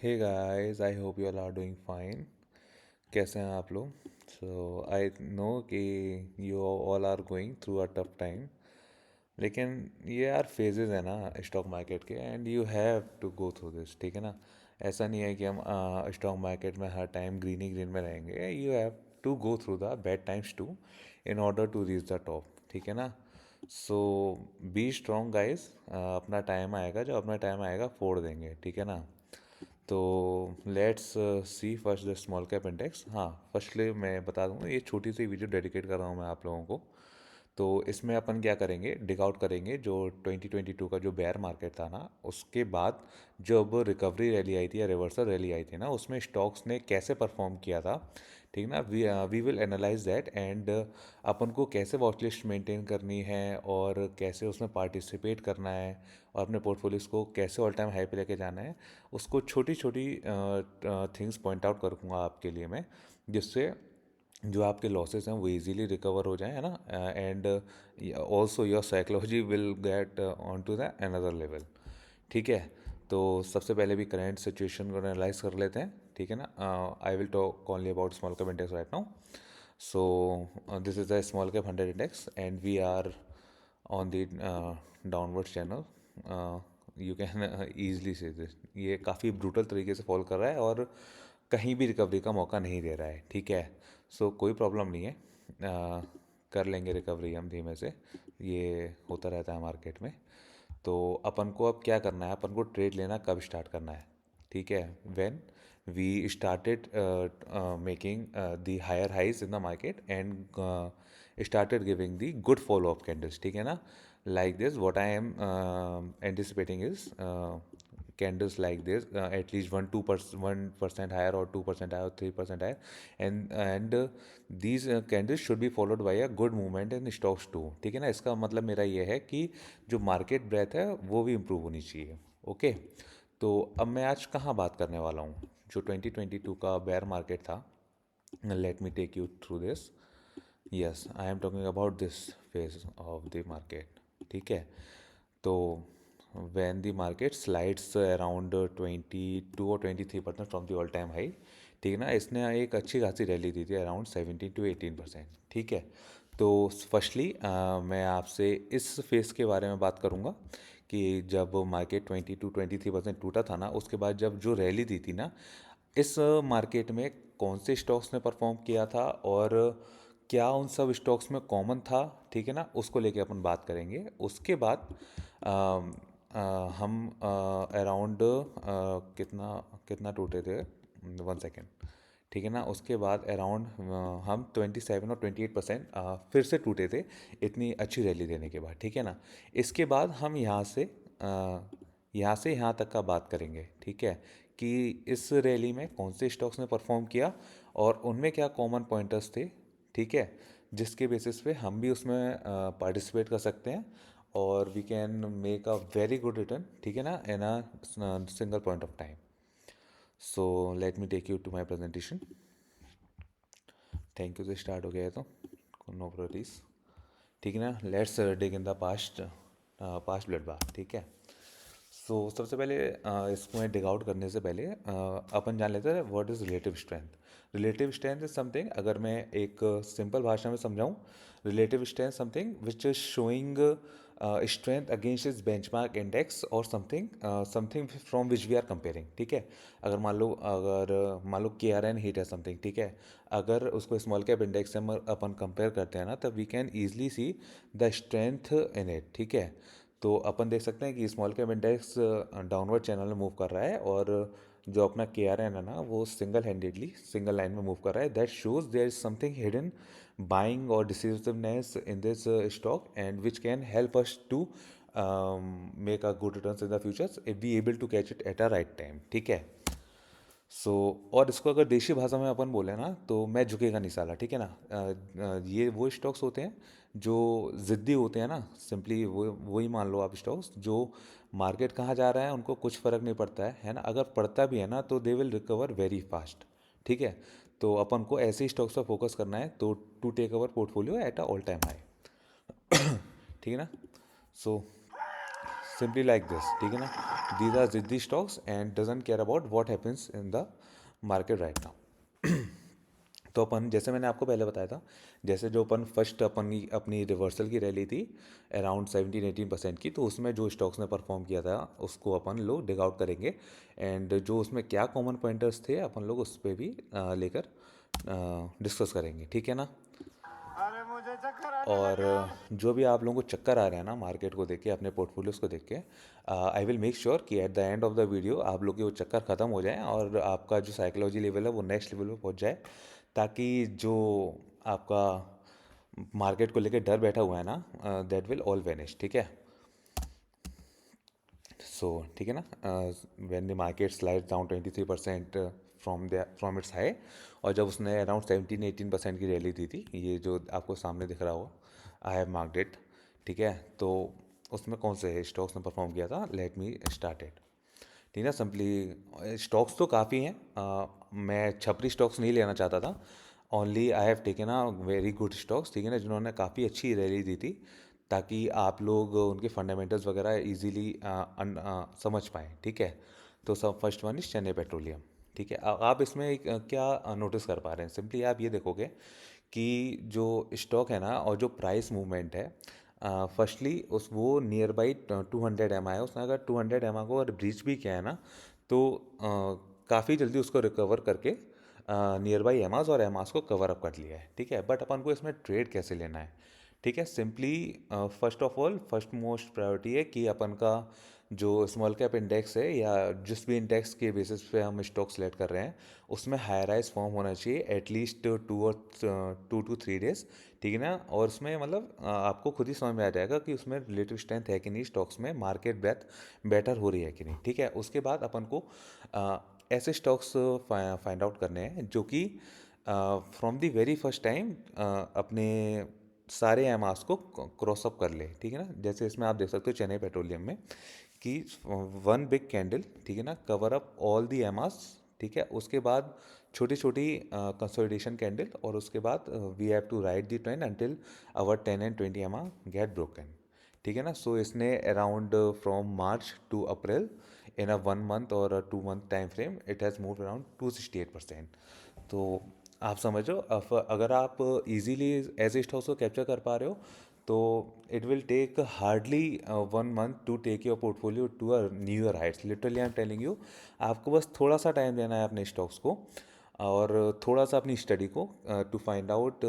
Hey guys, I hope you all are doing fine. कैसे हैं आप लोग? सो आई नो कि you all are going through a tough time, लेकिन ये यार फेजेस है ना स्टॉक मार्केट के, and you have to go through this, ठीक है ना। ऐसा नहीं है कि हम स्टॉक मार्केट में हर टाइम ग्रीन ही ग्रीन में रहेंगे। You have to go through the bad times to in order to reach the top, ठीक है ना। So be strong guys. अपना टाइम आएगा, जब अपना टाइम आएगा फोड़ देंगे, ठीक है ना। तो let's see first the small cap index. हाँ, फर्स्टली मैं बता दूँ, ये छोटी सी वीडियो डेडिकेट कर रहा हूँ मैं आप लोगों को। तो इसमें अपन क्या करेंगे, डिग आउट करेंगे जो 2022 का जो बेयर मार्केट था ना, उसके बाद जब रिकवरी रैली आई थी या रिवर्सल रैली आई थी ना, उसमें स्टॉक्स ने कैसे परफॉर्म किया था, ठीक ना। We will analyse that, and अपन को कैसे वॉच लिस्ट मेंटेन करनी है और कैसे उसमें पार्टिसिपेट करना है और अपने पोर्टफोलियोज को कैसे ऑल टाइम हाई पे लेके जाना है, उसको छोटी छोटी थिंग्स पॉइंट आउट करूँगा आपके लिए मैं, जिससे जो आपके लॉसेस हैं वो इजीली रिकवर हो जाए, है ना। And also your psychology will get on to the another level, ठीक है। तो सबसे पहले भी करंट सिचुएशन को एनालाइज कर लेते हैं, ठीक है ना। I will talk only about small cap index right now. So this is the small cap 100 index and we are on the downward channel. You can easily see this, ये काफ़ी brutal तरीके से फॉल कर रहा है और कहीं भी रिकवरी का मौका नहीं दे रहा है, ठीक है। सो कोई प्रॉब्लम नहीं है, कर लेंगे रिकवरी हम धीमे से, ये होता रहता है मार्केट में। तो अपन को अब क्या करना है, अपन को ट्रेड लेना कब स्टार्ट करना है, ठीक है। When we started making the higher highs in the market and started giving the good follow up candles, ठीक है ना। Like this what I am anticipating is candles like this, at least 1% higher or 2% higher or 3% higher, and these candles should be followed by a good movement in stocks too, ठीक है ना। इसका मतलब मेरा ये है कि जो मार्केट ब्रेथ है वो भी इम्प्रूव होनी चाहिए, ओके। तो अब मैं आज कहाँ बात करने वाला हूँ, जो 2022 का बेयर मार्केट था। Let me take you through this. Yes, I am talking about this phase of the market, ठीक है। तो when the market slides around 22 or 23% from the all time high, ठीक है ना, इसने एक अच्छी खासी रैली दी थी अराउंड 17 to 18%, ठीक है। तो फर्स्टली मैं आपसे इस फेस के बारे में बात करूँगा कि जब मार्केट 22-23% टूटा था ना, उसके बाद जब जो रैली दी थी ना, इस मार्केट में कौन से स्टॉक्स ने परफॉर्म किया था और क्या उन सब स्टॉक्स में कॉमन था, ठीक है ना, उसको लेके अपन बात करेंगे। उसके बाद हम अराउंड कितना कितना टूटे थे, 1 सेकेंड, ठीक है ना। उसके बाद अराउंड हम 27 और 28% फिर से टूटे थे, इतनी अच्छी रैली देने के बाद, ठीक है ना। इसके बाद हम यहाँ से यहाँ तक का बात करेंगे, ठीक है, कि इस रैली में कौन से स्टॉक्स ने परफॉर्म किया और उनमें क्या कॉमन पॉइंटर्स थे, ठीक है, जिसके बेसिस पे हम भी उसमें पार्टिसिपेट कर सकते हैं और we can make a very good return, ठीक है ना, in a single point of time. So let me take you to my presentation. Thank you से स्टार्ट हो गया है तो नो वरीज, ठीक है ना। Let's dig in the past, past blood bath, ठीक है। सो सबसे पहले इसको मैं डिग आउट करने से पहले अपन जान लेते हैं what is relative strength. Relative strength is something, अगर मैं एक सिंपल भाषा में समझाऊँ, relative strength something which is showing strength against is benchmark index और something something from which we are comparing, ठीक है। अगर मान लो के आर एन हिट है समथिंग, ठीक है, अगर उसको स्मॉल कैप इंडेक्स से हम अपन कंपेयर करते हैं ना, तब we can easily see the strength in it, ठीक है। तो अपन देख सकते हैं कि small cap index downward channel में मूव कर रहा है और जो अपना के आर एन है ना, वो सिंगल हैंडेडली सिंगल लाइन में मूव कर रहा है। That shows there is something hidden buying और decisiveness in this stock and which can help us to make a good returns in the futures if we able to catch it at a right time, ठीक है। सो और इसको अगर देशी भाषा में अपन बोले ना, तो मैं झुकेगा नहीं साला, ठीक है ना। ये वो स्टॉक्स होते हैं जो ज़िद्दी होते हैं ना, सिंपली वो वही मान लो आप, स्टॉक्स जो मार्केट कहाँ जा रहा है उनको कुछ फ़र्क नहीं पड़ता है ना। अगर पड़ता भी है ना तो they will recover very fast, ठीक है। तो अपन को ऐसे स्टॉक्स पर फोकस करना है तो to take our portfolio at a all time high, ठीक है ना। सो सिंपली लाइक दिस, ठीक है ना। दीज आर जिद्दी stocks and doesn't care about what happens in the market right now. तो अपन, जैसे मैंने आपको पहले बताया था, जैसे जो अपन फर्स्ट अपनी रिवर्सल की रैली थी अराउंड 17-18% की, तो उसमें जो स्टॉक्स ने परफॉर्म किया था उसको अपन लोग डिग आउट करेंगे, एंड जो उसमें क्या कॉमन पॉइंटर्स थे अपन लोग उस पर भी लेकर डिस्कस करेंगे, ठीक है ना। अरे मुझे चक्कर आने और लगा। जो भी आप लोगों को चक्कर आ रहे हैं ना मार्केट को देख के, अपने पोर्टफोलियोज को देख के, आई विल मेक श्योर कि at the end of the video आप लोग के वो चक्कर ख़त्म हो जाए और आपका जो साइकोलॉजी लेवल है वो नेक्स्ट लेवल पे पहुंच जाए, ताकि जो आपका मार्केट को लेके डर बैठा हुआ है ना, दैट विल ऑल वेनिश, ठीक है। सो ठीक है ना, when the market slide down 23% from its high, और जब उसने अराउंड 17-18% की रैली दी थी, ये जो आपको सामने दिख रहा होगा, आई हैव मार्क्ड इट, ठीक है। तो उसमें कौन से स्टॉक्स ने परफॉर्म किया था, लेट मी स्टार्ट इट, ठीक है। सिंपली स्टॉक्स तो काफ़ी हैं, मैं छपरी स्टॉक्स नहीं लेना चाहता था, only I have taken a very good stocks, ठीक है ना, जिन्होंने काफ़ी अच्छी रैली दी थी, ताकि आप लोग उनके फंडामेंटल्स वगैरह इजीली समझ पाएँ, ठीक है। तो सब first one is Chennai petroleum, ठीक है। आप इसमें क्या नोटिस कर पा रहे हैं, सिंपली आप ये देखोगे कि जो स्टॉक है ना और जो प्राइस मूवमेंट है, फर्स्टली उस वो नियर बाई 200 MA है, उसने अगर 200 MA को अगर ब्रीच भी किया है ना, तो काफ़ी जल्दी उसको रिकवर करके नियर बाई एमाज और एमाज को कवर अप कर लिया है, ठीक है। बट अपन को इसमें ट्रेड कैसे लेना है, ठीक है। Simply first of all, first most priority है कि अपन का जो स्मॉल कैप इंडेक्स है या जिस भी इंडेक्स के बेसिस पे हम स्टॉक सेलेक्ट कर रहे हैं, उसमें हाई राइज फॉर्म होना चाहिए एटलीस्ट 2 to 3 days, ठीक है ना। और उसमें मतलब आपको खुद ही समझ में आ जाएगा कि उसमें रिलेटिव स्ट्रेंथ है कि नहीं, स्टॉक्स में मार्केट ब्रेथ बेटर हो रही है कि नहीं, ठीक है। उसके बाद अपन को ऐसे स्टॉक्स फाइंड आउट करने हैं जो कि from the very first time अपने सारे एमास को क्रॉस अप कर ले, ठीक है ना। जैसे इसमें आप देख सकते हो चेन्नई पेट्रोलियम में कि वन बिग कैंडल, ठीक है ना, कवर अप ऑल दी एमास, ठीक है। उसके बाद छोटी छोटी कंसोलिडेशन कैंडल, और उसके बाद we have to ride the trend until our 10 and 20 get broken, ठीक है ना। सो इसने around from March to April in a 1 month और 2 month time frame, it has move around 268%। तो आप समझो, अगर आप इजीली ऐसे स्टॉक्स को कैप्चर कर पा रहे हो, तो it will take hardly 1 month to take your portfolio to a newer heights, literally I am telling you. आपको बस थोड़ा सा टाइम देना है अपने स्टॉक्स को, और थोड़ा सा अपनी स्टडी को, टू फाइंड आउट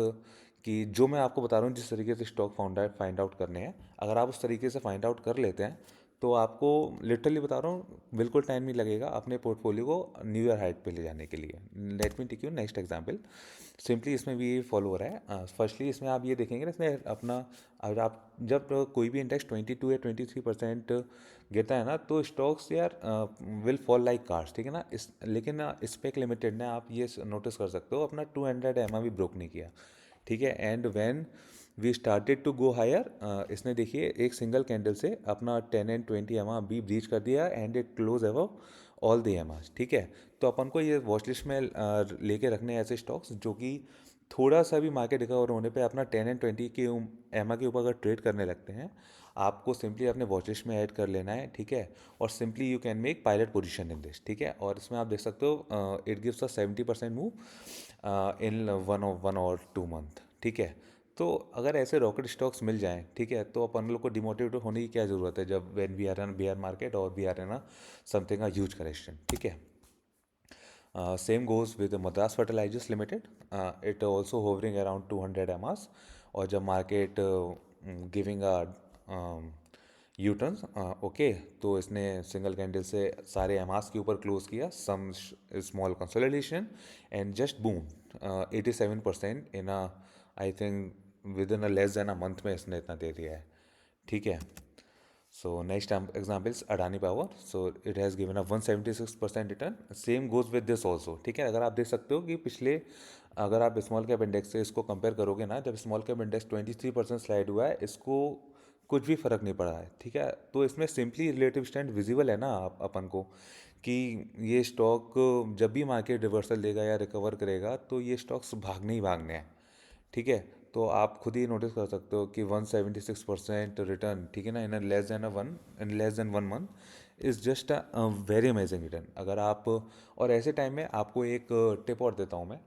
कि जो मैं आपको बता रहा हूँ जिस तरीके से स्टॉक फाइंड आउट करने हैं, अगर आप उस तरीके से फाइंड आउट कर लेते हैं, तो आपको लिटरली बता रहा हूँ बिल्कुल टाइम नहीं लगेगा अपने पोर्टफोलियो को न्यू ईयर हाइट पे ले जाने के लिए। Let me take you next example. Simply इसमें भी ये फॉलो हो रहा है। फर्स्टली इसमें आप ये देखेंगे ना, इसमें अपना, अगर आप जब कोई भी इंडेक्स 22 या 23% गिरता है ना, तो स्टॉक्स यार विल फॉल लाइक कार्स, ठीक है ना। लेकिन स्पेक लिमिटेड ने, आप ये नोटिस कर सकते हो, अपना 200 MA भी ब्रोक नहीं किया, ठीक है। And when we started to go higher, इसने देखिए एक सिंगल कैंडल से अपना 10 and 20 MA भी ब्रीच कर दिया, and it close above all the EMAs, ठीक है। तो अपन को ये वॉच लिस्ट में लेके रखने हैं ऐसे स्टॉक्स जो कि थोड़ा सा भी मार्केट रिकवर होने पे अपना 10 and 20 के एमा के ऊपर अगर ट्रेड करने लगते हैं, आपको सिंपली अपने वॉच लिस्ट में ऐड कर लेना है, ठीक है। और simply you can make pilot position in this, ठीक है। और इसमें आप देख सकते हो it gives a 70% move in 1 or 2 month, ठीक है। तो अगर ऐसे रॉकेट स्टॉक्स मिल जाएं, ठीक है, तो अपन लोग को डिमोटिवेट होने की क्या ज़रूरत है, जब when we are in bear market और we are in a something a huge correction, ठीक है। Same goes with Madras Fertilizers Limited. It also hovering around 200 MAs, और जब market giving a U turn, okay, तो इसने single candle से सारे एमास के ऊपर क्लोज किया, some small consolidation, and just boom 87% in a, I think within a less than a month में इसने इतना दे दिया है, ठीक है। So next example is Adani Power. So it has given a 176% return. Same goes with this also. ठीक है, अगर आप देख सकते हो कि पिछले, अगर आप स्मॉल कैप इंडेक्स से इसको कंपेयर करोगे ना, जब स्मॉल कैप इंडेक्स 23% स्लाइड हुआ है, इसको कुछ भी फर्क नहीं पड़ा है, ठीक है। तो इसमें सिंपली रिलेटिव स्ट्रेंथ विजिबल है ना अपन को, कि ये स्टॉक जब भी मार्केट रिवर्सल देगा या रिकवर करेगा, तो ये स्टॉक्स भागने ही भागने हैं, ठीक है। तो आप खुद ही नोटिस कर सकते हो कि 176% रिटर्न, ठीक है ना, इन less than 1 month is just a very amazing return. अगर आप, और ऐसे टाइम में आपको एक टिप और देता हूँ मैं,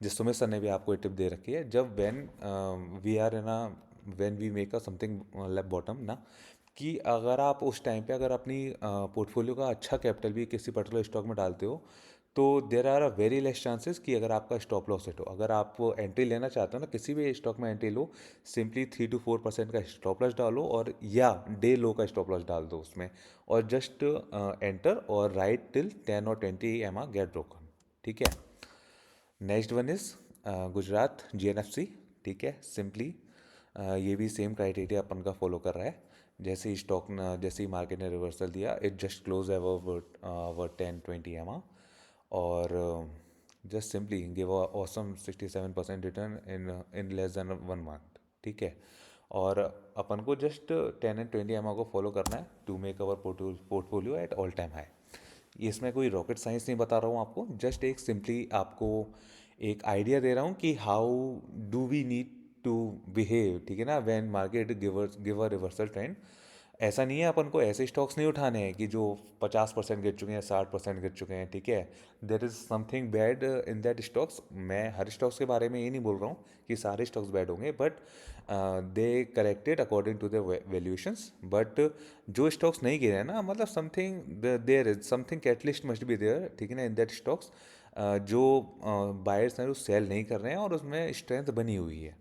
जिस सुमित सर ने भी आपको एक टिप दे रखी है, जब we are in when we make a something left bottom ना, कि अगर आप उस टाइम पे अगर अपनी पोर्टफोलियो का अच्छा कैपिटल भी किसी पर्टिकुलर स्टॉक में डालते हो, तो there are a very less chances कि अगर आपका स्टॉप लॉस हिट हो। अगर आप एंट्री लेना चाहते हो ना, किसी भी स्टॉक में एंट्री लो, सिंपली 3 to 4% का स्टॉप लॉस डालो, और या डे लो का स्टॉप लॉस डाल दो उसमें, और जस्ट एंटर और right till 10 or 20 get broken, ठीक है। Next one is Gujarat GNFC, ठीक है। सिंपली ये भी सेम क्राइटेरिया अपन का फॉलो कर रहा है। जैसे ही जैसे ही मार्केट ने रिवर्सल दिया, इट जस्ट क्लोज अवर 10-20 और just simply give a awesome 67% return in less than 1 month, ठीक है। और अपन को जस्ट 10 and 20 को फॉलो करना है to make our portfolio at all time high. इसमें कोई रॉकेट साइंस नहीं बता रहा हूँ आपको, जस्ट एक सिंपली आपको एक आइडिया दे रहा हूँ कि how do we need to behave, ठीक है ना, when market give a reversal trend. ऐसा नहीं है अपन को ऐसे स्टॉक्स नहीं उठाने हैं कि जो 50% गिर चुके हैं, 60% गिर चुके हैं, ठीक है। There is something bad in that stocks. मैं हर स्टॉक्स के बारे में ये नहीं बोल रहा हूँ कि सारे स्टॉक्स बैड होंगे, but they corrected according to the valuations. But जो स्टॉक्स नहीं गिरे हैं ना, मतलब something there is something catalyst must be there, ठीक है ना, इन दैट स्टॉक्स, जो बायर्स हैं वो सेल नहीं कर रहे हैं और उसमें स्ट्रेंथ बनी हुई है,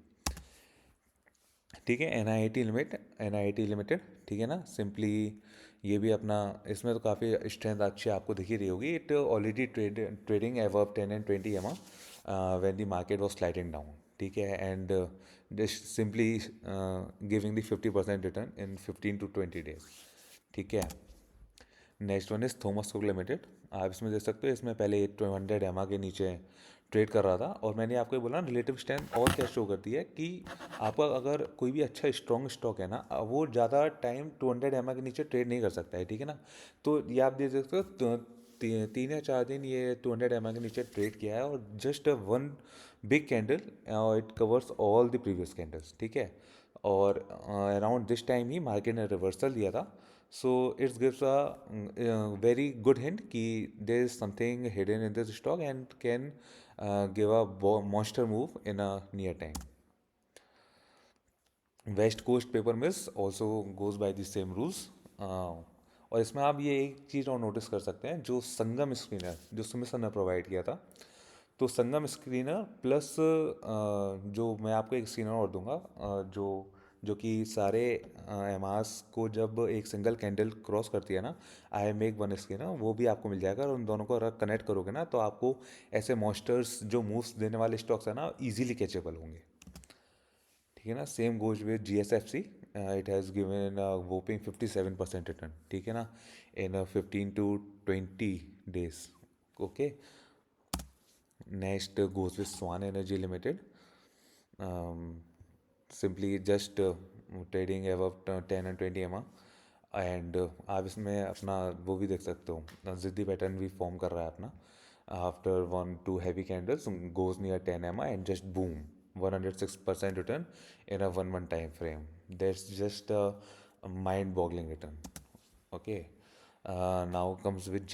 ठीक है। NIIT लिमिटेड, ठीक है ना। सिंपली ये भी अपना, इसमें तो काफ़ी स्ट्रेंथ अच्छी आपको दिख ही रही होगी। It already trading above 10 and 20 when the market was sliding down, ठीक है। And simply giving the 50% return in 15 to 20 days, ठीक है। Next one is Thomas cook limited. आप इसमें देख सकते हो, इसमें पहले 800 के नीचे ट्रेड कर रहा था, और मैंने आपको ये बोला ना, रिलेटिव स्ट्रेंथ और क्या शो करती है कि आपका अगर कोई भी अच्छा स्ट्रॉन्ग स्टॉक है ना, वो ज़्यादा टाइम 200 के नीचे ट्रेड नहीं कर सकता है, ठीक है ना। तो ये आप देख सकते हो, 3 या 4 दिन ये 200 के नीचे ट्रेड किया है, और just one big candle, it covers all the previous candles, ठीक है। और around this time he market ने रिवर्सल दिया था। So it gives a very good hint कि there is something hidden in this stock and can give a monster move in a near time. West coast paper mills also goes by the same rules. और इसमें आप ये एक चीज़ और notice कर सकते हैं, जो संगम स्क्रीनर जो सुमित सर ने प्रोवाइड किया था, तो संगम स्क्रीनर प्लस जो मैं आपको एक स्क्रीनर और दूंगा, जो जो कि सारे एमास को जब एक सिंगल कैंडल क्रॉस करती है ना, आई मेक वन स्क्रीनर, वो भी आपको मिल जाएगा। और उन दोनों को अगर कनेक्ट करोगे ना, तो आपको ऐसे मॉन्स्टर्स जो मूव्स देने वाले स्टॉक्स है ना, इजीली कैचेबल होंगे, ठीक है ना। Same goes with GSFC, it has given whopping 57% return, ठीक है ना, in 15 to 20 days, okay. Next goes with swan energy limited. Simply just trading above 10 and 20 and आप इसमें अपना वो भी देख सकते हो, जिद्दी पैटर्न भी फॉर्म कर रहा है अपना। After 1 2 heavy candles goes near 10 and just boom, 106% return in a 1 month time frame. That's just a mind boggling return, okay. Now comes with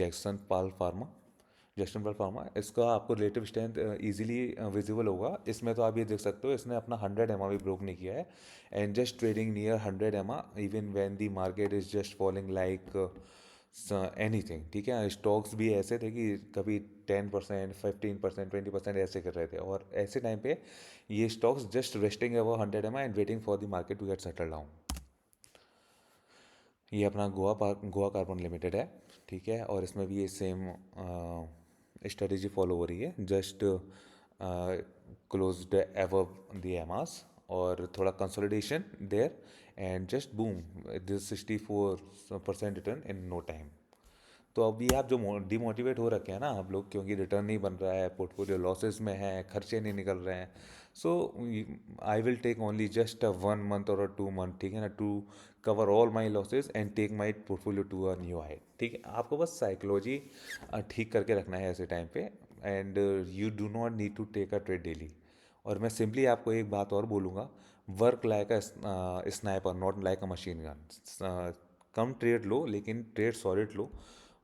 Jackson पल फार्मा। इसका आपको रिलेटिव स्ट्रेंथ इजीली विजिबल होगा। इसमें तो आप ये देख सकते हो, इसने अपना 100 भी ब्रोक नहीं किया है, and just trading near 100 even when the market is just falling like anything, ठीक है। स्टॉक्स भी ऐसे थे कि कभी 10%, 15%, 20% ऐसे कर रहे थे, और ऐसे टाइम पे ये stocks just resting above 100 and waiting for the market to get settle down. ये अपना गोवा कार्बन लिमिटेड है, ठीक है। और इसमें भी ये सेम स्ट्रेटेजी फॉलो हो रही है, just closed above the EMAs, और थोड़ा consolidation there, and just boom, this 64% return in no time. तो अभी आप जो डिमोटिवेट हो रखे हैं ना आप लोग, क्योंकि रिटर्न नहीं बन रहा है, पोर्टफोलियो लॉसेस में है, खर्चे नहीं निकल रहे हैं, so I will take only just 1 month और 2 month, ठीक है ना, to cover all my losses and take my portfolio to a new high, ठीक है। आपको बस साइकोलॉजी ठीक करके रखना है ऐसे टाइम पे, and you do not need to take a trade daily. और मैं सिंपली आपको एक बात और बोलूँगा, work like a sniper not like a machine gun. कम ट्रेड लो लेकिन ट्रेड सॉलिड लो,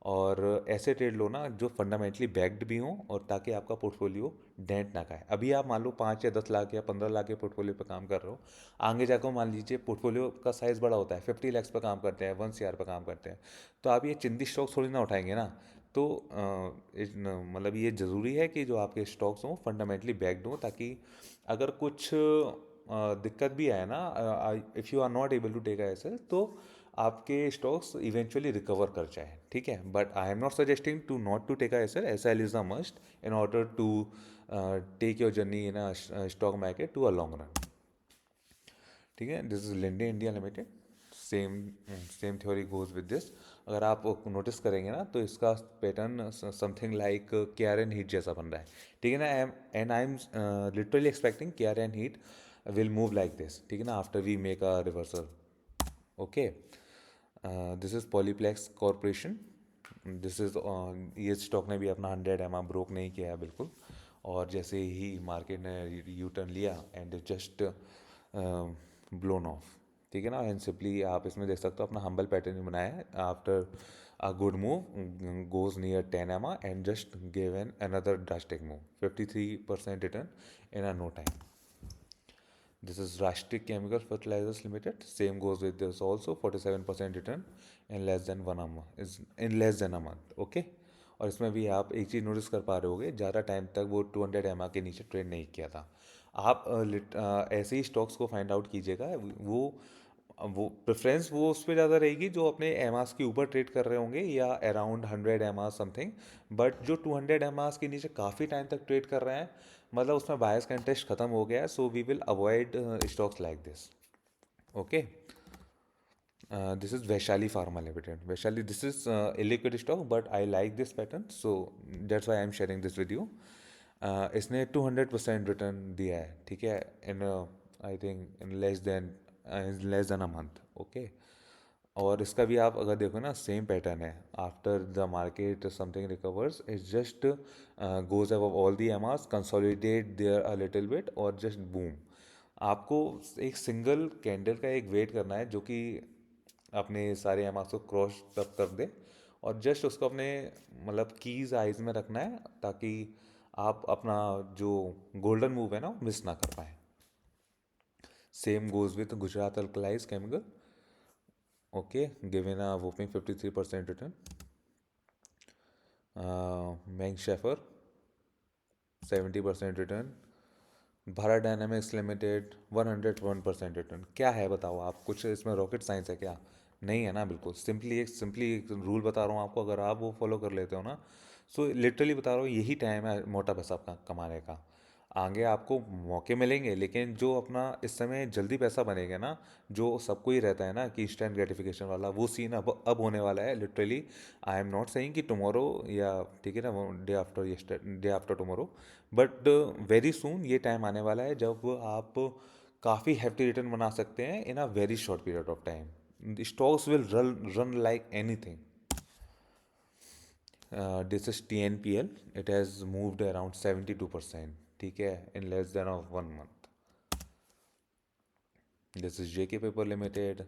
और ऐसे ट्रेड लो ना जो फंडामेंटली बैक्ड भी हों, और ताकि आपका पोर्टफोलियो डेंट ना खाए। अभी आप मान लो 5 या 10 लाख या 15 लाख के पोर्टफोलियो पे काम कर रहे हो, आगे जाकर मान लीजिए पोर्टफोलियो का साइज़ बड़ा होता है, 50 lakhs पे काम करते हैं, 1 CR पे काम करते हैं, तो आप ये चिंदी स्टॉक्स थोड़ी ना उठाएंगे ना। तो मतलब ये ज़रूरी है कि जो आपके स्टॉक्स हों फंडामेंटली बैक्ड हों, ताकि अगर कुछ दिक्कत भी आए ना, if you are not able to take ऐसे, तो आपके स्टॉक्स इवेंचुअली रिकवर कर जाए, ठीक है। But I am not suggesting to not to take S L is the must in order to take your journey in a stock market to a long run, ठीक है। This is Linde India limited, same same theory goes with this. अगर आप notice करेंगे ना तो इसका pattern something like KR N Heat जैसा बन रहा है, ठीक है ना। And I am literally expecting K R N Heat will move like this, ठीक है ना, after we make a reversal. Okay, this is Polyplex corporation. This is ये स्टॉक ने भी अपना 100 ब्रोक नहीं किया है बिल्कुल, और जैसे ही मार्केट ने यू टर्न लिया एंड जस्ट ब्लोन ऑफ, ठीक है ना। एंड सिंपली आप इसमें देख सकते हो अपना हम्बल पैटर्न बनाया है, after a good move goes near 10 and just give an another drastic move, 53% return in a no time. This is Rashtric Chemical Fertilizers Limited. Same goes with this also, 47% return in less than one a month, is in less than a month. Okay. और इसमें भी आप एक चीज़ notice कर पा रहे होगे, ज़्यादा टाइम तक वो 200 के नीचे ट्रेड नहीं किया था। आप ऐसे ही स्टॉक्स को फाइंड आउट कीजिएगा, वो प्रेफरेंस वो उस पर ज़्यादा रहेगी जो अपने एमास के ऊपर ट्रेड कर रहे होंगे या अराउंड 100 एमास समथिंग। बट जो 200 एमास के नीचे काफ़ी टाइम तक ट्रेड कर रहे हैं, मतलब उसमें बायस का इंटरेस्ट खत्म हो गया है, so we will avoid stocks like this. Okay, this is Vaishali pharma limited. Vaishali, this is illiquid stock but I like this pattern, so that's why I am sharing this with you. इसने 200% return दिया है, ठीक है, in I think in less than a month. Okay, और इसका भी आप अगर देखो ना सेम पैटर्न है, after the market something recovers is just goes above all the EMAs, consolidate there a little bit और जस्ट बूम। आपको एक सिंगल कैंडल का एक वेट करना है जो कि अपने सारे एमास को क्रॉस तब कर दे, और जस्ट उसको अपने मतलब कीज आइज में रखना है, ताकि आप अपना जो गोल्डन मूव है ना मिस ना कर पाए। Same goes with Gujarat alkalies chemical. Okay, given a whopping 53% return. Meng Shefer 70% return. Bharat dynamics limited 101% return. क्या है बताओ आप, कुछ इसमें रॉकेट साइंस है क्या? नहीं है ना, बिल्कुल सिंपली एक रूल बता रहा हूँ आपको, अगर आप वो फॉलो कर लेते हो ना, सो लिटरली बता रहा हूँ यही टाइम है मोटा पैसा आपका कमाने का। आगे आपको मौके मिलेंगे, लेकिन जो अपना इस समय जल्दी पैसा बनेगा ना, जो सबको ही रहता है ना कि इंस्टेंट ग्रेटिफिकेशन वाला, वो सीन अब होने वाला है literally. I am not saying कि टुमारो या ठीक है ना day after tomorrow, but very soon ये टाइम आने वाला है जब आप काफ़ी हैफ्टी रिटर्न बना सकते हैं in a very short period of time. Stocks will run like anything. This is TNPL, it has moved around 72%, ठीक है, in less than of 1 month. This is JK paper limited.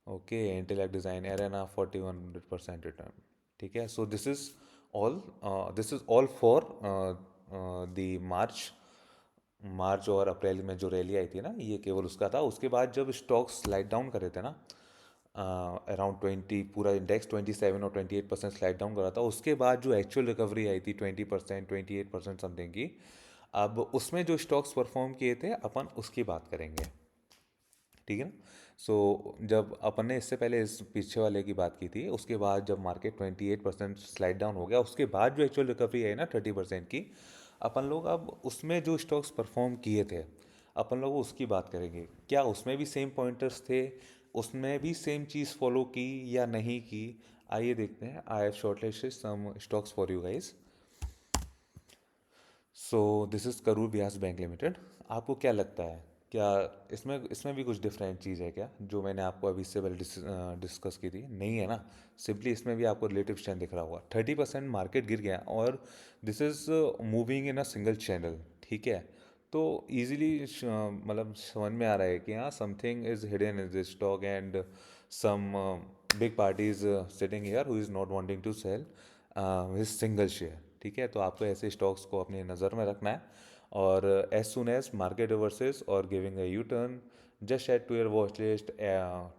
Okay, intellect design arena 41% return, ठीक है। So this is all for the March और April में जो rally आई थी ना, ये केवल उसका था। उसके बाद जब स्टॉक्स स्लाइड डाउन करे थे ना, अराउंड 20, पूरा इंडेक्स 27 और 28% स्लाइड डाउन करा था, उसके बाद जो एक्चुअल रिकवरी आई थी 20%, 28% समथिंग की, अब उसमें जो स्टॉक्स परफॉर्म किए थे अपन उसकी बात करेंगे, ठीक है ना। सो जब अपन ने इससे पहले इस पीछे वाले की बात की थी, उसके बाद जब मार्केट 28% स्लाइड डाउन हो गया, उसके बाद जो एक्चुअल रिकवरी आई ना 30% की, अपन लोग अब उसमें जो स्टॉक्स परफॉर्म किए थे अपन लोग उसकी बात करेंगे। क्या उसमें भी सेम पॉइंटर्स थे, उसमें भी सेम चीज़ फॉलो की या नहीं की? आइए देखते हैं। I have shortlisted some stocks for you guys. So this is Karur Vysya bank limited. आपको क्या लगता है, क्या इसमें इसमें भी कुछ डिफरेंट चीज़ है क्या, जो मैंने आपको अभी इससे पहले डिस्कस की थी? नहीं है ना। सिंपली इसमें भी आपको रिलेटिव स्ट्रेंथ दिख रहा होगा। 30% मार्केट गिर गया और this is moving in a single channel, ठीक है। तो ईजिली मतलब समझ में आ रहा है कि हाँ something is hidden in this stock and some big party is sitting here who is not wanting to sell his single share. ठीक है, तो आपको ऐसे स्टॉक्स को अपनी नज़र में रखना है और as soon as market reverses और giving a U turn just add to your watch list,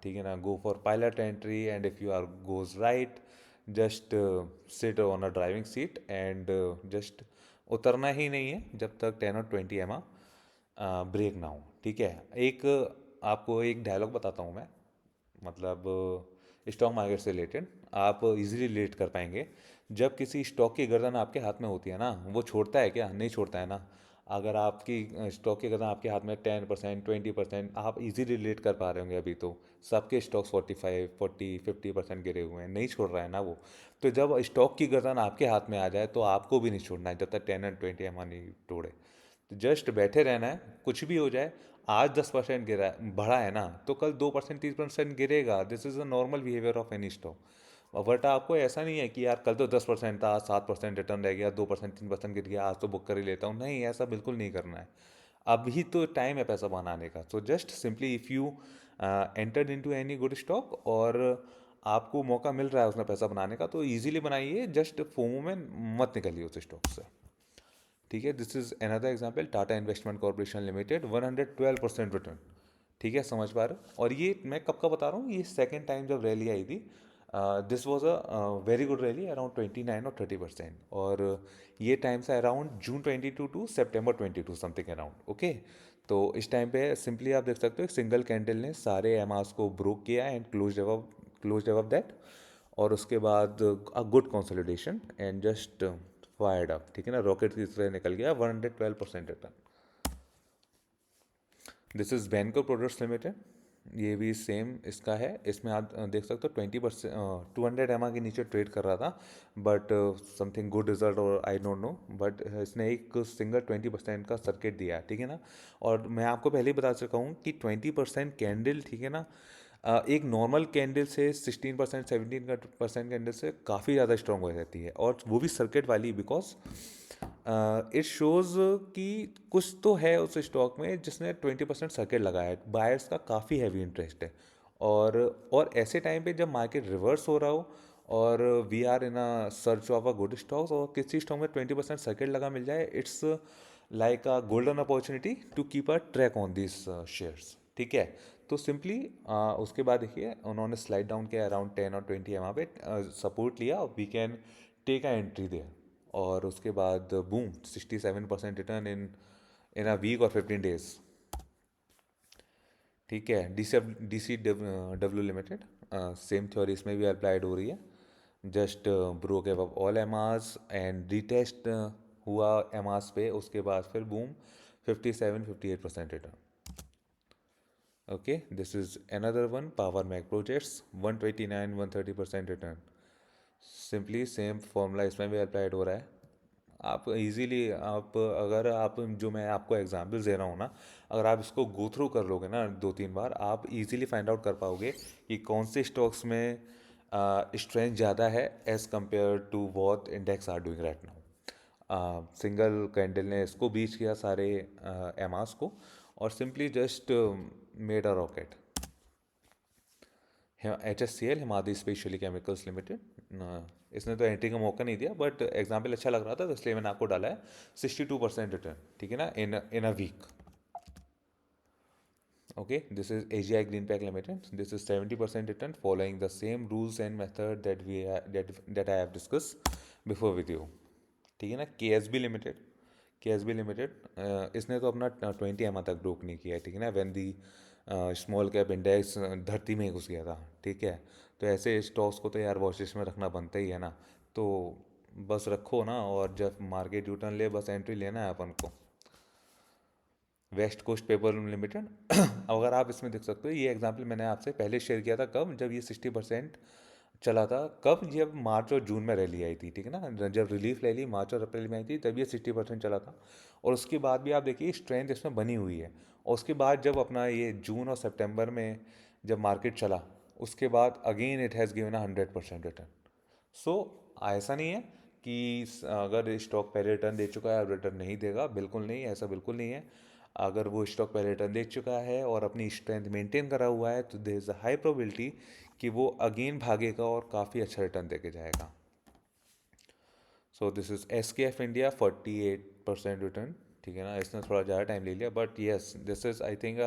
ठीक है ना, go for pilot entry and if you are goes right just sit on a driving seat and just उतरना ही नहीं है जब तक 10 और 20 ब्रेक ना हो। ठीक है, एक आपको एक डायलॉग बताता हूँ मैं, मतलब स्टॉक मार्केट से रिलेटेड आप इजीली रिलेट कर पाएंगे। जब किसी स्टॉक की गर्दन आपके हाथ में होती है ना, वो छोड़ता है क्या? नहीं छोड़ता है ना। अगर आपकी स्टॉक की गर्दन आपके हाथ में 10% 20%, आप इजीली रिलेट कर पा रहे होंगे। अभी तो सबके स्टॉक्स 45 40 50% गिरे हुए हैं, नहीं छोड़ रहा है ना वो। तो जब स्टॉक की गर्दन आपके हाथ में आ जाए तो आपको भी नहीं छोड़ना है जब तक 10 और 20 नहीं तोड़े। तो जस्ट बैठे रहना है, कुछ भी हो जाए। आज 10% गिरा बढ़ा है ना, तो कल 2% 3% गिरेगा। This is a normal behaviour of any stock. But आपको ऐसा नहीं है कि यार कल तो 10% था, आज 7% रिटर्न रह गया, 2% 3% गिर गया, आज तो बुक कर ही लेता हूँ। नहीं, ऐसा बिल्कुल नहीं करना है। अभी तो टाइम है पैसा बनाने का। So just simply if you entered into any good stock और आपको मौका मिल रहा है उसमें पैसा बनाने का, तो इजीली बनाइए। जस्ट फोमो में मत निकलिए उस स्टॉक से। ठीक है, this is another example, Tata investment corporation limited 112% return. ठीक है, समझ पा रहे हो? और ये मैं कब का बता रहा हूँ, ये सेकेंड टाइम जब रैली आई थी। This was a very good rally, around 29 और 30%। और ये टाइम से around June 22 to September 22 something around. Okay, तो इस टाइम पे सिंपली आप देख सकते हो एक सिंगल कैंडल ने सारे एमआरस को ब्रोक किया एंड क्लोज अबव दैट। और उसके बाद a good consolidation and just fired up. ठीक है ना, रॉकेट की तरह निकल गया, 112% return. This is Banco products limited, ये भी सेम इसका है। इसमें आप देख सकते हो 20%, 200 के नीचे ट्रेड कर रहा था, बट समथिंग गुड रिजल्ट और आई डोंट नो, बट इसने एक सिंगल 20% का सर्किट दिया। ठीक है ना, और मैं आपको पहले ही बता चुका हूँ कि 20% कैंडल, ठीक है ना, एक नॉर्मल कैंडल से 16% 17% कैंडल से काफ़ी ज़्यादा स्ट्रॉन्ग हो जाती है, और वो भी सर्किट वाली। बिकॉज इट शोज़ कि कुछ तो है उस स्टॉक में जिसने 20% सर्किट लगाया है, बायर्स का काफ़ी हैवी इंटरेस्ट है। और ऐसे टाइम पे जब मार्केट रिवर्स हो रहा हो और we are in a search of a good stocks, और किसी स्टॉक में 20% सर्किट लगा मिल जाए, it's like a golden opportunity to keep a track on this shares. ठीक है, तो सिंपली उसके बाद देखिए उन्होंने स्लाइड डाउन किया अराउंड 10 और 20 वहाँ पे सपोर्ट लिया, we can take a entry there. और उसके बाद boom, 67% return in in a week और 15 डेज। ठीक है, D C W limited, same theory इसमें भी अप्लाइड हो रही है। Just broke above all EMAs and retest हुआ एम आर्स पे, उसके बाद फिर boom 57 58% return. Okay, this is another one, power mac projects 129 130% return. Simply same formula इसमें भी अप्लाइड हो रहा है। आप इजीली, आप अगर आप जो मैं आपको एग्जांपल्स दे रहा हूँ ना, अगर आप इसको गो थ्रू कर लोगे ना 2 3 बार, आप इजीली फाइंड आउट कर पाओगे कि कौन से स्टॉक्स में स्ट्रेंथ ज़्यादा है as compare to what index are doing right now. Single candle ने इसको बीच किया सारे एमास को, और simply just made a rocket. HSCL, Himalaya specially chemicals limited, इसने तो एंट्री का मौका नहीं दिया, बट एग्जाम्पल अच्छा लग रहा था तो इसलिए मैंने आपको डाला है। 62% रिटर्न, ठीक है ना, in a week. Okay, this is AGI green pack limited, this is 70% return following the same rules and method that I have discuss before with you. ठीक है ना, KSB लिमिटेड, इसने तो अपना 20 तक ब्रोक नहीं किया है। ठीक है ना, when the small cap index धरती में ही घुस गया था। ठीक है, तो ऐसे स्टॉक्स को तो यार वॉच लिस्ट में रखना बनता ही है ना। तो बस रखो ना, और जब मार्केट यूटर्न ले बस एंट्री लेना है अपन को। वेस्ट कोस्ट पेपर लिमिटेड अगर आप इसमें देख सकते हो, ये एग्जांपल मैंने आपसे पहले शेयर किया था, कब? जब ये 60% चला था। कब? जब मार्च और जून में रैली आई थी। ठीक है ना, जब रिलीफ रैली मार्च और अप्रैल में आई थी तब ये 60% चला था। और उसके बाद भी आप देखिए स्ट्रेंथ इसमें बनी हुई है। और उसके बाद जब अपना ये जून और सितंबर में जब मार्केट चला, उसके बाद again it has given a 100% return. So ऐसा नहीं है अगर स्टॉक पहले रिटर्न दे चुका है अब रिटर्न नहीं देगा, बिल्कुल नहीं, ऐसा बिल्कुल नहीं है। अगर वो स्टॉक पहले रिटर्न दे चुका है और अपनी स्ट्रेंथ मेंटेन करा हुआ है तो there is a high probability कि वो अगेन भागेगा और काफ़ी अच्छा रिटर्न देके जाएगा। सो दिस इज एस के एफ इंडिया 48% रिटर्न। ठीक है ना, इसने थोड़ा ज़्यादा टाइम ले लिया but yes this is I think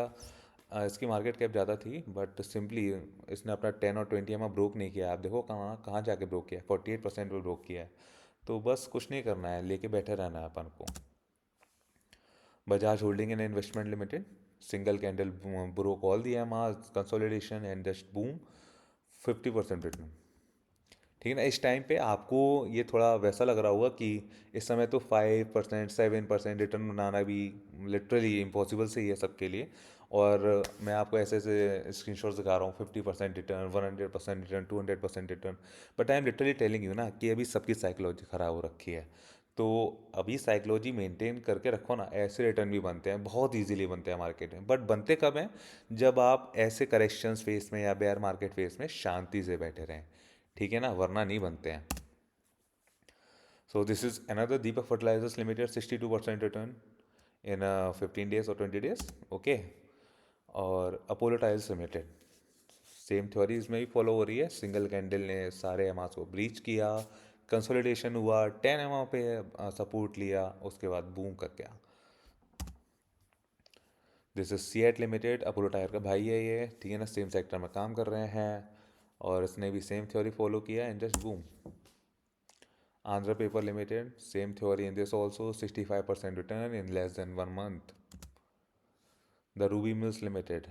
इसकी मार्केट कैप ज़्यादा थी बट सिंपली इसने अपना 10 और 20 ब्रोक नहीं किया। आप देखो कहाँ कहाँ जाके ब्रोक किया है, 48% पर ब्रोक किया है। तो बस कुछ नहीं करना है, लेके बैठे रहना है अपन को। Bajaj holding and investment limited, single candle broke all the EMAs consolidation and just boom, 50% return. ठीक है ना, इस टाइम पे आपको ये थोड़ा वैसा लग रहा होगा कि इस समय तो 5% 7% रिटर्न बनाना भी लिटरली इम्पॉसिबल से ही है सबके लिए। और मैं आपको ऐसे ऐसे स्क्रीन शॉट दिखा रहा हूँ, 50% return, 100% return, 200% return. But I am literally telling you ना कि अभी सबकी साइकोलॉजी ख़राब हो रखी है। तो अभी साइकोलॉजी मेंटेन करके रखो ना, ऐसे रिटर्न भी बनते हैं, बहुत इजीली बनते हैं मार्केट में। बट बनते कब हैं? जब आप ऐसे करेक्शंस फेस में या बेयर मार्केट फेस में शांति से बैठे रहें। ठीक है ना, वरना नहीं बनते हैं। So this is another Deepak fertilisers limited, 62% return in 15 days और 20 days। ओके, और Apollo tiles limited, same theory इसमें भी फॉलो हो रही है। सिंगल कैंडल ने सारे एमास को ब्रीच किया, कंसोलिडेशन हुआ, 10 पे सपोर्ट लिया, उसके बाद बूम कर गया। This is CEAT limited, Apollo tyre का भाई है ये। ठीक है ना, सेम सेक्टर में काम कर रहे हैं और इसने भी सेम थ्योरी फॉलो किया and just boom. Andhra Paper Limited, same theory in this also, 65% return in less than 1 month. The Ruby Mills Limited,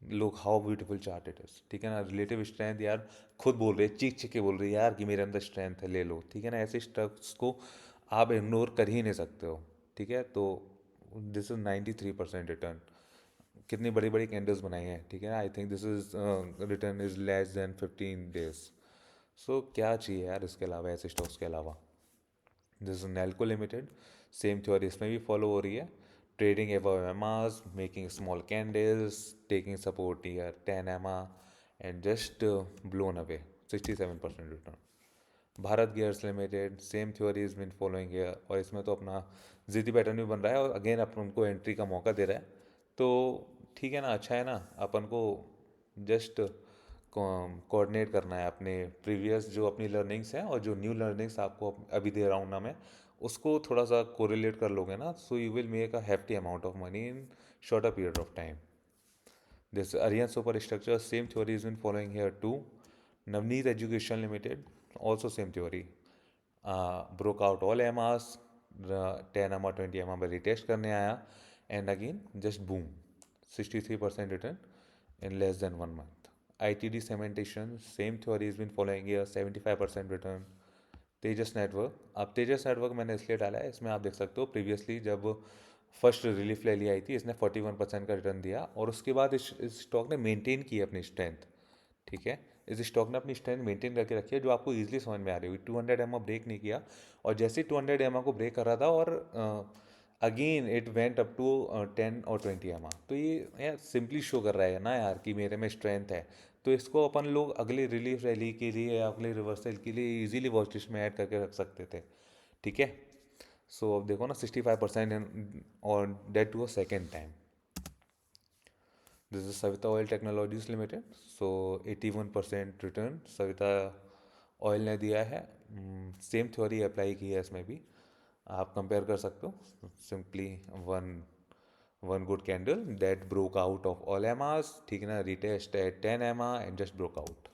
look how beautiful chart it is। ठीक है ना, रिलेटिव स्ट्रेंथ यार, खुद बोल रही है, चीख चीख के बोल रही है यार कि मेरे अंदर स्ट्रेंथ है, ले लो। ठीक है ना, ऐसे स्टॉक्स को आप इग्नोर कर ही नहीं सकते हो। ठीक है, तो दिस इज 93% रिटर्न। कितनी बड़ी बड़ी कैंडल्स बनाई हैं। ठीक है ना, I think this is return is less than 15 days। So क्या चाहिए यार इसके अलावा, ऐसे स्टॉक्स के अलावा। This is Nelco limited, same theory इसमें भी फॉलो हो रही है। Trading above EMAs, making small candles, taking support here 10 and just blown away, 67% return. Bharat gears limited, same theory is been following here, और इसमें तो अपना जिद्दी पैटर्न भी बन रहा है और अगेन अपन को एंट्री का मौका दे रहा है। तो ठीक है ना, अच्छा है ना, अपन को जस्ट कोऑर्डिनेट करना है अपने प्रीवियस जो अपनी लर्निंग्स हैं और जो न्यू लर्निंग्स आपको अभी दे रहा हूँ ना मैं, उसको थोड़ा सा कोरिलेट कर लोगे ना, so you will make a hefty amount of money in shorter period of time. This Aryan Superstructure, same theory has been following here too. Navneet Education Limited, also same theory. Broke out all MRs, 10 MR 20 MR में retest करने आया and again just boom, 63% return in less than 1 month. ITD Cementation, same theory has been following here, 75% return. Tejas network, अब तेजस network मैंने इसलिए डाला है, इसमें आप देख सकते हो प्रीवियसली जब फर्स्ट रिलीफ रैली आई थी इसने 41% का रिटर्न दिया और उसके बाद इस स्टॉक ने मेंटेन की अपनी स्ट्रेंथ। ठीक है, इस स्टॉक ने अपनी स्ट्रेंथ मेंटेन करके रखी है, जो आपको इजीली समझ में आ रही हुई। 200 ब्रेक नहीं किया, और जैसे ही 200 को ब्रेक कर रहा था और again it went up to 10 और 20 तो ये यार सिंपली शो कर रहा है ना यार कि मेरे में स्ट्रेंथ है। तो इसको अपन लोग अगली रिलीफ रैली के लिए या अगले रिवर्सल के लिए इजीली वॉच लिस्ट में ऐड करके रख सकते थे। ठीक है, सो अब देखो ना, 65% और that too a second time. This is Savita oil technologies limited, so 81% return Savita oil ने दिया है। सेम थ्योरी अप्लाई की है इसमें भी, आप कंपेयर कर सकते हो। Simply one one good candle that broke out of all EMAs. ठीक है ना, retest at 10 and just broke out.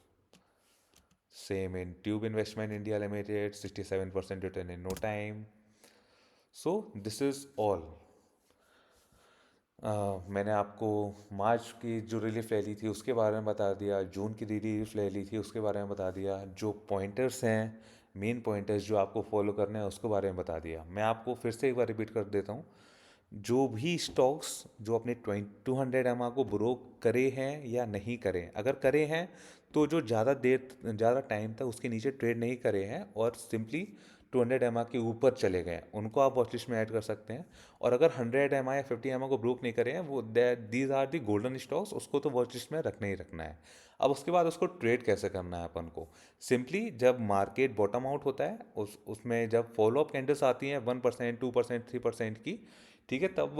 Same in tube investment India limited, 67% return in no time. So this is all. मैंने आपको मार्च की जो relief rally थी उसके बारे में बता दिया, जून की रिलीफ रैली थी उसके बारे में बता दिया, जो पॉइंटर्स हैं, मेन पॉइंटर्स जो आपको फॉलो करने हैं उसके बारे में बता दिया। मैं आपको फिर से एक बार रिपीट कर देता हूँ, जो भी स्टॉक्स जो अपने 200 को ब्रोक करे हैं या नहीं करे, अगर करे हैं तो जो ज़्यादा टाइम तक उसके नीचे ट्रेड नहीं करे हैं और सिंपली 200 के ऊपर चले गए, उनको आप वॉच लिस्ट में ऐड कर सकते हैं। और अगर 100 या 50 को ब्रोक नहीं करे हैं, वो these are the golden stocks, उसको तो वॉच लिस्ट में रखना ही रखना है। अब उसके बाद उसको ट्रेड कैसे करना है अपन को, सिंपली जब मार्केट बॉटम आउट होता है उसमें जब फॉलो अप कैंडल्स आती हैं 1%, 2%, 3% की, ठीक है, तब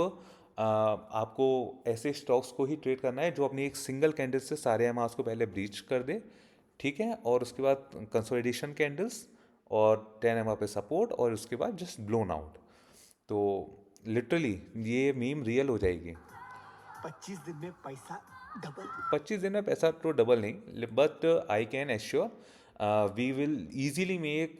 आपको ऐसे स्टॉक्स को ही ट्रेड करना है जो अपनी एक सिंगल कैंडल से सारे एमआरस को पहले ब्रीच कर दे, ठीक है, और उसके बाद कंसोलिडेशन कैंडल्स और 10 एमआर पे सपोर्ट और उसके बाद जस्ट ब्लोन आउट। तो लिटरली ये मीम रियल हो जाएगी। 25 दिन में पैसा डबल। 25 दिन में पैसा तो डबल नहीं, but I can assure we will easily make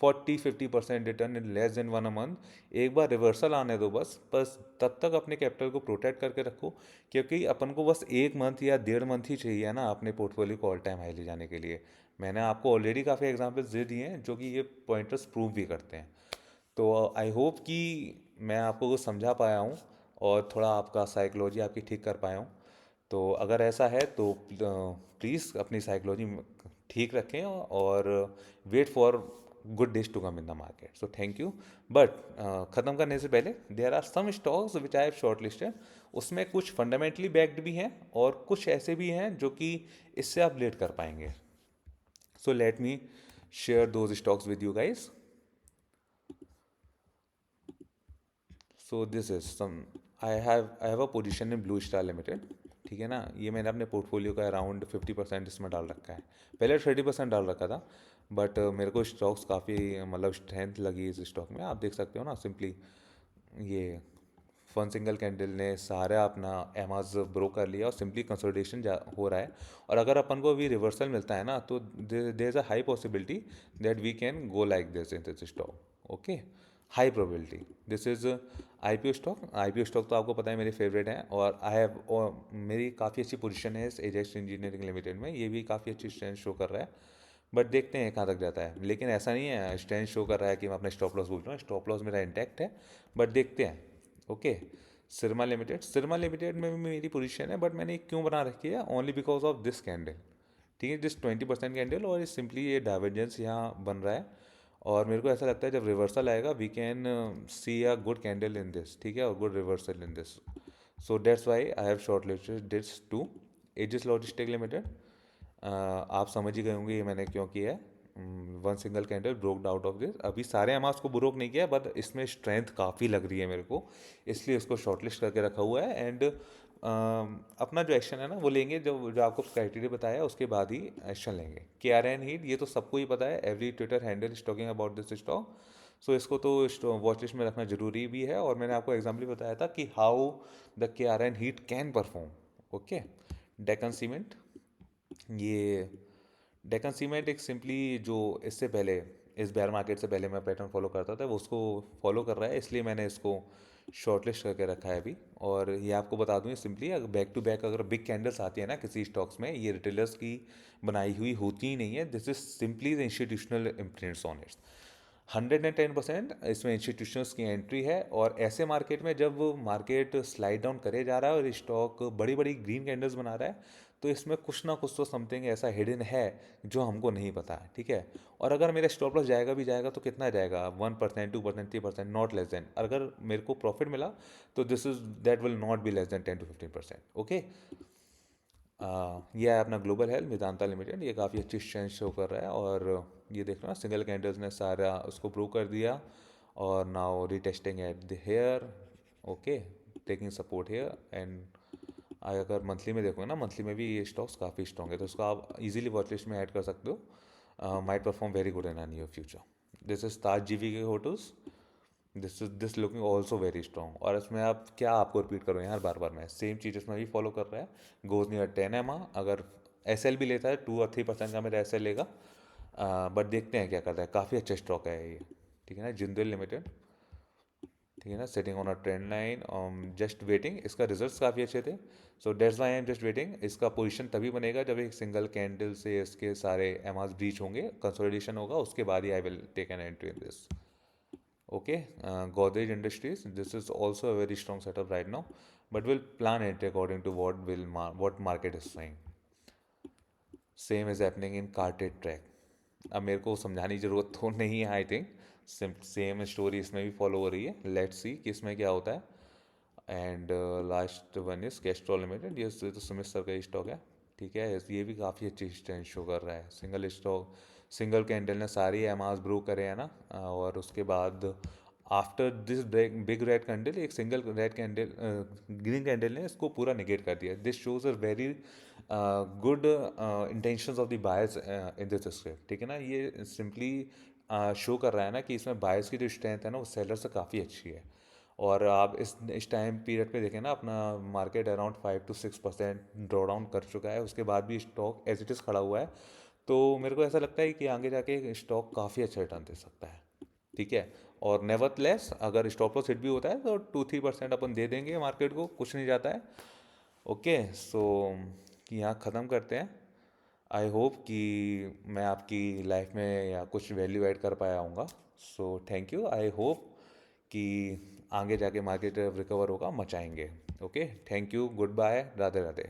40-50% return in less than 1 month. एक बार रिवर्सल आने दो बस बस, तब तक अपने कैपिटल को प्रोटेक्ट करके रखो, क्योंकि अपन को बस 1 मंथ या 1.5 मंथ ही चाहिए ना अपने पोर्टफोलियो को ऑल टाइम हाई ले जाने के लिए। मैंने आपको ऑलरेडी काफ़ी एग्जांपल्स दे दिए हैं जो कि ये पॉइंटर्स प्रूव भी करते हैं। तो आई होप कि मैं आपको कुछ समझा पाया हूँ और थोड़ा आपका साइकोलॉजी आपकी ठीक कर पाया हूँ। तो अगर ऐसा है तो प्लीज़ अपनी साइकोलॉजी ठीक रखें और wait for good days to come in the market. So thank you. But ख़त्म करने से पहले there are some stocks which I have short listed, उसमें कुछ फंडामेंटली बैक्ड भी हैं और कुछ ऐसे भी हैं जो कि इससे आप लेट कर पाएंगे। So let me share those stocks with you guys. So this is some, I have a position in blue star limited, ठीक है ना। ये मैंने अपने पोर्टफोलियो का अराउंड 50% इसमें डाल रखा है। पहले 30% डाल रखा था, बट मेरे को स्टॉक्स काफ़ी मतलब स्ट्रेंथ लगी इस स्टॉक में। आप देख सकते हो ना, सिंपली ये वन सिंगल कैंडल ने सारा अपना एमाज ब्रो कर लिया और सिंपली कंसोलिडेशन हो रहा है। और अगर अपन को अभी रिवर्सल मिलता है ना, तो there is a high possibility that we can go like this in this stock. Okay, high probability. This is IPO stock. IPO stock तो आपको पता है मेरे फेवरेट हैं, और आई हैव मेरी काफ़ी अच्छी पोजीशन है इस एजेक्स इंजीनियरिंग लिमिटेड में। ये भी काफ़ी अच्छी स्ट्रेंथ शो कर रहा है, बट देखते हैं कहाँ तक जाता है। लेकिन ऐसा नहीं है स्ट्रेंथ शो कर रहा है कि मैं अपना स्टॉप लॉस भूल रहा हूँ, स्टॉप लॉस मेरा इंटैक्ट है, बट देखते हैं। ओके, सिरमा लिमिटेड में भी मेरी पोजीशन है, बट मैंने क्यों बना रखी है, only because of this candle, ठीक है, जिस 20% कैंडल, और सिंपली ये डाइवर्जेंस यहाँ बन रहा है। और मेरे को ऐसा लगता है जब रिवर्सल आएगा we can see a good candle in this, ठीक है, और good reversal in this. So that's why I have short listed this too Aegis logistic limited. आप समझ ही गए होंगे ये मैंने क्यों किया है। One single candle broke out of this, अभी सारे अमाउंट्स को ब्रोक नहीं किया, बट इसमें स्ट्रेंथ काफ़ी लग रही है मेरे को, इसलिए इसको शॉर्टलिस्ट करके रखा हुआ है। एंड अपना जो एक्शन है ना वो लेंगे, जो जो आपको क्राइटेरिया बताया उसके बाद ही एक्शन लेंगे। KRN हीट, ये तो सबको ही पता है, every Twitter handle is talking about this stock. So इसको तो वॉच लिस्ट में रखना जरूरी भी है, और मैंने आपको एग्जाम्पल बताया था कि how the KRN heat can perform. Okay, Deccan cement, ये डेक्कन सीमेंट एक सिंपली जो इससे पहले इस बेयर मार्केट से पहले मैं पैटर्न फॉलो करता था वो उसको फॉलो कर रहा है, इसलिए मैंने इसको शॉर्टलिस्ट करके रखा है अभी। और ये आपको बता दूँ, सिंपली अगर बैक टू बैक अगर बिग कैंडल्स आती है ना किसी स्टॉक्स में, ये रिटेलर्स की बनाई हुई होती ही नहीं है, this is simply the institutional imprints on it's. 110% इसमें इंस्टीट्यूशंस की एंट्री है। और ऐसे मार्केट में जब मार्केट स्लाइड डाउन करे जा रहा है और स्टॉक बड़ी बड़ी ग्रीन कैंडल्स बना रहा है, तो इसमें कुछ ना कुछ तो समथिंग ऐसा हिडन है जो हमको नहीं पता है, ठीक है। और अगर मेरा स्टॉप लॉस जाएगा भी जाएगा तो कितना जाएगा, 1%, 2%, 3%, नॉट लेस देन। अगर मेरे को प्रॉफिट मिला तो this is that will not be less than 10 to 15%। Okay, ये है अपना ग्लोबल हेल्थ वेदांता लिमिटेड, ये काफ़ी अच्छी स्ट्रेंथ शो कर रहा है। और ये देख रहे हो सिंगल कैंडल्स ने सारा उसको प्रूव कर दिया, और now retesting at the here. Okay, taking support here. And अगर मंथली में देखो ना, मंथली में भी ये स्टॉक्स काफ़ी स्ट्रॉन्ग है, तो उसको आप इजीली वॉच लिस्ट में ऐड कर सकते हो। Might perform very good in near future. This is Taj G V K hotels, this looking also very strong. और इसमें आप क्या आपको रिपीट करो यार, बार बार मैं सेम चीज़ इसमें भी फॉलो कर रहा है। गोज नियर 10 MA, अगर SL भी लेता है 2 और 3% का मेरा SL लेगा, बट देखते हैं क्या करता है। काफ़ी अच्छा स्टॉक है ये, ठीक है ना। जिंदल लिमिटेड, ठीक है ना, setting on a trend line, just waiting, इसका रिजल्ट्स काफ़ी अच्छे थे। So that's why I am just waiting. इसका पोजीशन तभी बनेगा जब एक सिंगल कैंडल से इसके सारे एमाज ब्रीच होंगे, कंसोलिडेशन होगा, उसके बाद ही I will take an entry in this. Okay, Godrej Industries, this is also a very strong setup right now, but we'll plan it according to what market is saying. Same is happening in Carted Track. अब मेरे को समझाने की ज़रूरत तो नहीं है, I think same story इसमें भी फॉलो हो रही है। लेट्स सी कि इसमें क्या होता है। And last one is Castrol limited, ये तो सुमित सर का स्टॉक है, ठीक है, ये भी काफ़ी अच्छी स्ट्रेंथ शो कर रहा है। सिंगल स्टॉक, सिंगल कैंडल ने सारी एमआस ब्रो करे हैं ना, और उसके बाद after this big red candle एक single red candle, green candle ने इसको पूरा निगेट कर दिया। This shows a very good intentions of the buyers in this script, ठीक है ना। ये सिंपली शो कर रहा है ना कि इसमें बायर्स की जो स्ट्रेंथ है ना वो सेलर से काफ़ी अच्छी है। और आप इस टाइम पीरियड पे देखें ना, अपना market around 5 to 6% draw down कर चुका है, उसके बाद भी स्टॉक एज इट इज़ खड़ा हुआ है। तो मेरे को ऐसा लगता है कि आगे जाके स्टॉक काफ़ी अच्छा रिटर्न दे सकता है, ठीक है। और नेवरदलेस अगर स्टॉप लॉस हिट भी होता है तो 2-3% अपन दे देंगे मार्केट को, कुछ नहीं जाता है। ओके, सो यहाँ ख़त्म करते हैं। आई होप कि मैं आपकी लाइफ में या कुछ वैल्यू ऐड कर पाया हूँगा। So thank you. I hope कि आगे जाके मार्केट रिकवर होगा, मचाएंगे। Okay, thank you, good bye, Radhe Radhe.